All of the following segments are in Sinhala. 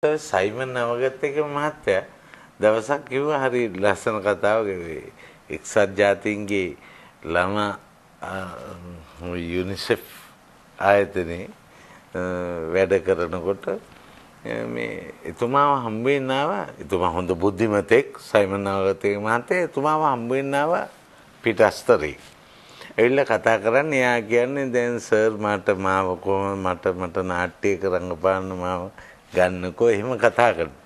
සයිමන් නවගත් එක මහත්තයා දවසක් කිව්වා හරි ලස්සන කතාවක් එක්සත් ජාතීන්ගේ ළමා යුනිසෙෆ් ආයතනයේ වැඩ කරනකොට මේ එතුමාව හම්බ වෙන්න ආවා. එතුමා හොඳ බුද්ධිමතෙක් සයිමන් නවගත් එක මහත්තයා එතුමාව හම්බ වෙන්න ආවා පිටස්තරේ. ඇවිල්ලා කතා කරන්නේ එයා කියන්නේ දැන් සර් මාව කොහොම මට නාට්‍යයක රංගපාන්න මාව ගන්නකෝ එහෙම කතා කරනවා.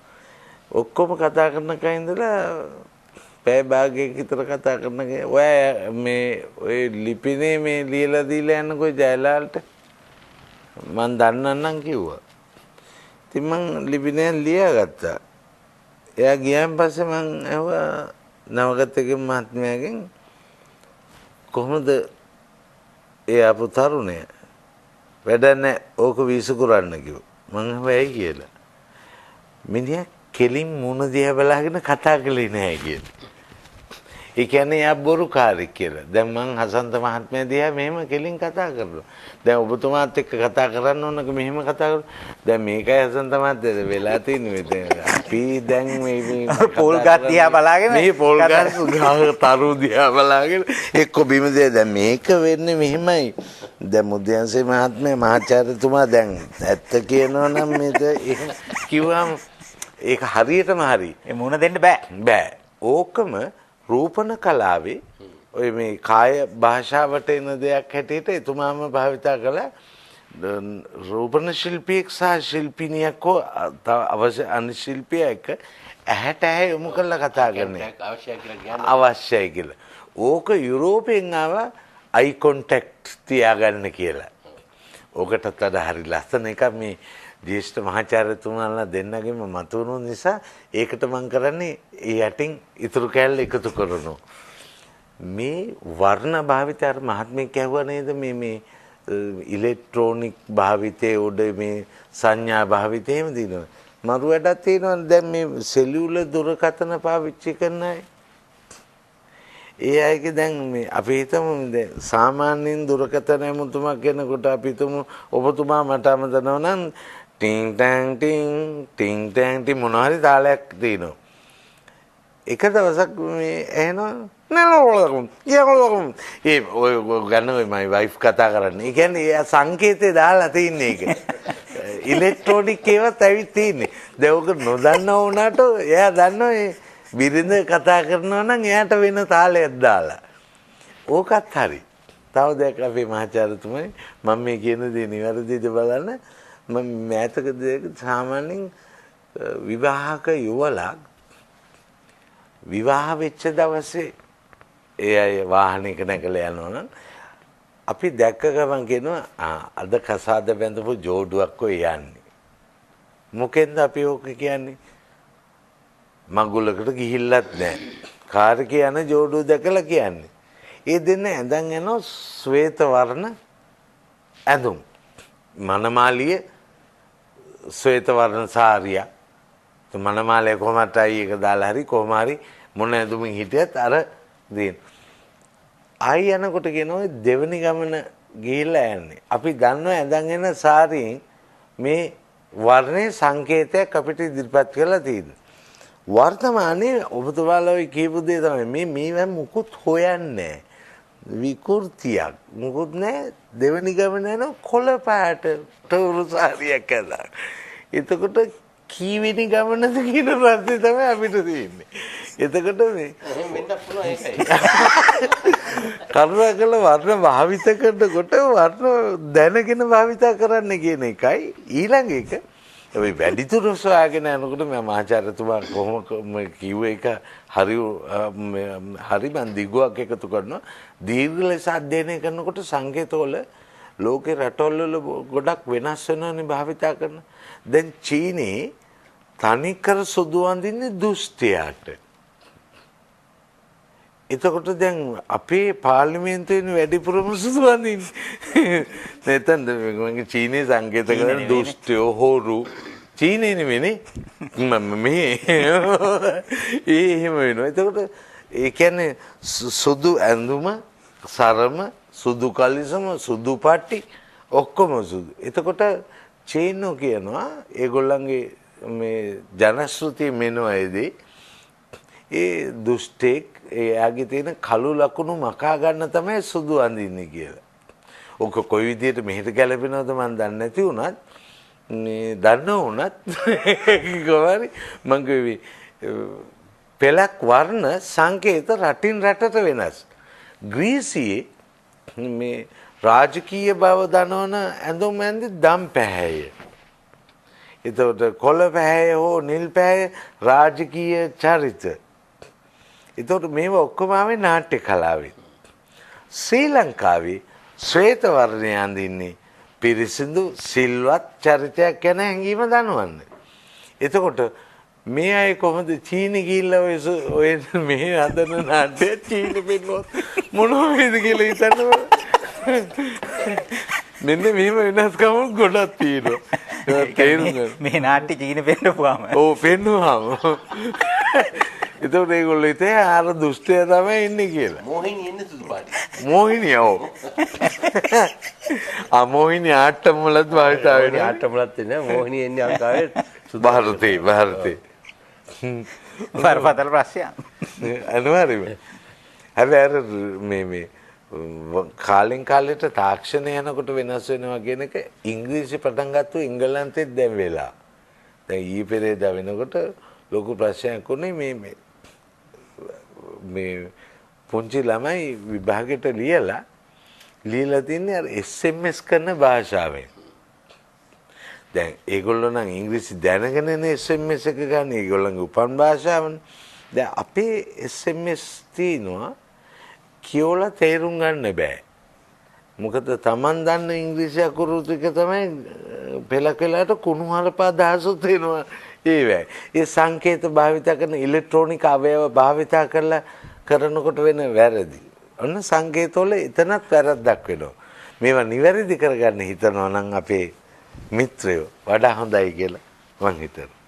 ඔක්කොම කතා කරනකන් ඉඳලා පැය භාගයක විතර කතා කරනකන් ඔය ලිපිනේ මේ ලියලා දීලා යන්නකෝ ජයලාල්ට මං දන්නන්නම් කිව්වා. ඉතින් මං ලිපිනේ ලියාගත්තා. එයා ගියාන් පස්සේ මං ඇහුවා නවගත්තගේ මහත්මයාගෙන් කොහොමද ඒ ආපු තරුණය වැඩ නැහැ ඕක විසුකුරන්න කිව්වා. මං හැබැයි කියලා මිනිහා කෙලින් මුණ දිහා බලාගෙන කතා කළේ නැහැ කියලා. ඒ කියන්නේ යා බොරුකාරයෙක් කියලා. දැන් මං හසන්ත මහත්මයා දිහා මෙහෙම කෙලින් කතා කරනවා. දැන් ඔබතුමාත් එක්ක කතා කරන්න ඕනක මෙහෙම කතා කරනවා. දැන් මේකයි හසන්ත මහත්මයා වෙලා තියෙන්නේ. අපි දැන් මේ පොල් ගස් දිහා බලාගෙන මේ පොල් ගස් තරු දිහා බලාගෙන එක්ක බිම දිහා දැන් මේක වෙන්නේ මෙහෙමයි. දැන් මුද්‍යංශේ මහත්මයා මහාචාර්යතුමා දැන් ඇත්ත කියනවා නම් මේක කිව්වම ඒක හරියටම හරි. ඒ මුණ දෙන්න බෑ. ඕකම රූපන කලාවේ ඔය මේ කාය භාෂාවට එන දෙයක් හැටියට එතුමාම භාවිතා කළා. රූපන ශිල්පියෙක් සහ ශිල්පිනියක් හෝ අවශ්‍ය අනිත් ශිල්පියා එක්ක ඇහැට ඇහැ යොමු කරලා කතා කරන්නේ අවශ්‍යයි කියලා. ඕක යුරෝපයෙන් ආවා අයි කොන්ටැක්ට් තියාගන්න කියලා. ඕකටත් වඩා හරි ලස්සන එකක් මේ ජ්‍යෙෂ්ඨ මහාචාර්යතුමාලා දෙන්නගෙම මතුවුණු නිසා ඒකට මම කරන්නේ ඒ යටින් ඉතුරු කැලල එකතු කරනවා. මේ වර්ණ භාවිතය අර මහත්මයෙක් කියුවා නේද මේ ඉලෙක්ට්‍රොනික භාවිතයේ උඩ මේ සංඥා භාවිතය එහෙම දිනනවා. මරු වැඩක් තියෙනවා දැන් මේ සෙලියුලර් දුරකථන පාවිච්චි කරන අය. ඒ අයගේ දැන් මේ අපි හිතමු දැන් සාමාන්‍යයෙන් දුරකථන ඇමතුමක් කෙනෙකුට අපි හිතමු ඔබතුමා මට අමතනවා නම් ටින් ටැන් ටින් මොනවා හරි තාලයක් තියෙනවා. එක දවසක් මේ ඇහෙනවා නලවලකම් කියවලකම් ඒ ඔය ගන්න ඔය මයි වයිෆ් කතා කරන්නේ. ඒ කියන්නේ එයා සංකේතේ දාලා තින්නේ ඒක. ඉලෙක්ට්‍රොනික ඒවත් ඇවිත් තින්නේ. දැන් ඔක නොදන්නව වුණාට එයා දන්නවා මේ බිරිඳ කතා කරනවා නම් එයාට වෙන තාලයක් දාලා. ඕකත් හරි. තව දෙයක් අපේ මහාචාර්යතුමනි මම මේ කියන දේ නිවැරදිද බලන්න. මම මෑතකදී සාමාන්‍යයෙන් විවාහක යුවලක් විවාහ වෙච්ච දවසේ ඒ අය වාහනයක නැගලා යනවා නම් අපි දැක්ක ගමන් කියනවා අද කසාද බැඳපු ජෝඩුවක් ඔය යන්නේ. මොකෙන්ද අපි ඕක කියන්නේ? මගුලකට ගිහිල්ලත් නැහැ. කාර් එක යන ජෝඩුව දැකලා කියන්නේ. ඒ දෙන්න ඇඳන් යනවා ශ්වේත වර්ණ ඇඳුම්. මනමාලිය ශ්වේත වර්ණ සාරිය. මනමාලය කොහමද ඒක දාලා හරි කොහම හරි මොන ඇඳුමින් හිටියත් අර දෙන. ආයි යනකොට කියනවා දෙවනි ගමන ගිහිල්ලා යන්නේ. අපි දන්නවා ඇඳන් එන සාරියෙන් මේ වර්ණයේ සංකේතයක් අපිට ඉදිරිපත් කරලා තියෙනවා. වර්තමානයේ ඔබතුමාලා ඔය කියපු දේ තමයි මේවා මුකුත් හොයන්නේ විකෘතියක් මුකුත් නැහැ. දෙවනි ගමන යන කොළ පාට තවුරු සාරියක් ඇඳලා. එතකොට කීවෙනි ගමනද කියන ප්‍රශ්නේ තමයි අපිට තියෙන්නේ. එතකොට මේ වෙන්න පුළුවන් ඒකයි. කරුණාකර වර්ණ භාවිත කරනකොට වර්ණ දැනගෙන භාවිත කරන්න කියන එකයි ඊළඟ එක. ඒ වැඩිදුර සොයාගෙන යනකොට මම මහාචාර්යතුමා කොහොම කිව්ව එක හරි මන් දිගුවක් එකතු කරනවා. දීර්ඝ ලෙස අධ්‍යයනය කරනකොට සංකේතවල ලෝකේ රටවල ගොඩක් වෙනස් වෙනවනේ භාවිතා කරන. දැන් චීනේ තනිකර සුදු අඳින්නේ දුස්තියට. එතකොට දැන් අපේ පාර්ලිමේන්තුවේ වැඩිපුරම සුදු අඳින්නේ. නැතන්ද මගේ චීනේ සංකේත කරන දුස්තියෝ හොරු චීනේ නෙමෙයිනේ. මේ එහෙම වෙනවා. එතකොට ඒ කියන්නේ සුදු ඇඳුම සරම සුදු කලිසම සුදු පට්ටි ඔක්කොම සුදු. එතකොට චීනෝ කියනවා ඒගොල්ලන්ගේ මේ ජනශ්‍රුති මෙනුවේදී ඒ දුෂ්ටෙක් එයාගේ තියෙන කළු ලකුණු මකා ගන්න තමයි සුදු අඳින්නේ කියලා. ඔක කොයි විදියට මෙහෙට ගැලපෙනවද මන් දන්නේ නැති වුණත් මේ දන්න වුණත් කොහරි මං කිව්වේ පෙලක් වර්ණ සංකේත රටින් රටට වෙනස්. ග්‍රීසියේ මේ රාජකීය බව දනවන ඇඳුම් ඇඳි දම් පැහැය. එතකොට කොළ පැහැය හෝ නිල් පැහැය රාජකීය චරිත. එතකොට මේවා ඔක්කොම ආවේ නාට්‍ය කලාවෙන්. ශ්‍රී ලංකාවේ ශ්වේත වර්ණය අඳින්නේ පිරිසිදු සිල්වත් චරිතයක් ගැන හැඟීම දනවන්න. එතකොට මේ අය කොහොමද චීනි ගිහිල්ලා ඔය මේ හදන නාට්‍ය චීනි පෙන්නුවොත් මොනවා වේද කියලා හිතන්න. මෙන්න මෙහෙම වෙනස්කම් ගොඩක් තියෙනවා. මේ නාට්‍ය චීන පෙන්නපුවාම. ඔව් පෙන්නුවාම. එතකොට ඒගොල්ලෝ හිතේ ආර දුෂ්ටය තමයි ඉන්නේ කියලා. මෝහිනී එන්නේ සුදු පාටි. මෝහිනිය ඔව්. මෝහිනී ආට්ටම් වලත් භාවිතා වෙනවා. ආට්ටමලත් එන්නේ මෝහිනී එන්නේ ලංකාවේ ಭಾರತේ. බරපතල ප්‍රශ්නයක්. අනිවාර්යයෙන්ම. හැබැයි අර මේ කාලෙන් කාලෙට තාක්ෂණය යනකොට වෙනස් වෙනවා කියන එක ඉංග්‍රීසි පටන් ගත්තු එංගලන්තෙත් දැන් වෙලා. දැන් ඊ පෙරේදා වෙනකොට ලොකු ප්‍රශ්නයක් උනේ මේ පුංචි ළමයි විභාගෙට ලියලා තින්නේ අර SMS කරන භාෂාවෙන්. දැන් ඒගොල්ලෝ නම් ඉංග්‍රීසි දැනගෙනනේ SMS එක ගන්න. ඒගොල්ලන්ගේ උපන් භාෂාවනේ. දැන් අපේ SMS තියනවා කියවලා තේරුම් ගන්න බෑ. මොකද Taman දන්න ඉංග්‍රීසි අකුරු ටික තමයි පෙළක් වෙලාට කුණුහරුප අදහසුත් එනවා ඒවැ. ඒ සංකේත භාවිත කරන ඉලෙක්ට්‍රොනික අවයව භාවිත කරනකොට වෙන වැරදි. ඔන්න සංකේතවල එතනත් වැරද්දක් වෙනවා. මේවා නිවැරදි කරගන්න හිතනවා නම් අපේ මිත්‍රයෝ වඩා හොඳයි කියලා මං හිතනවා.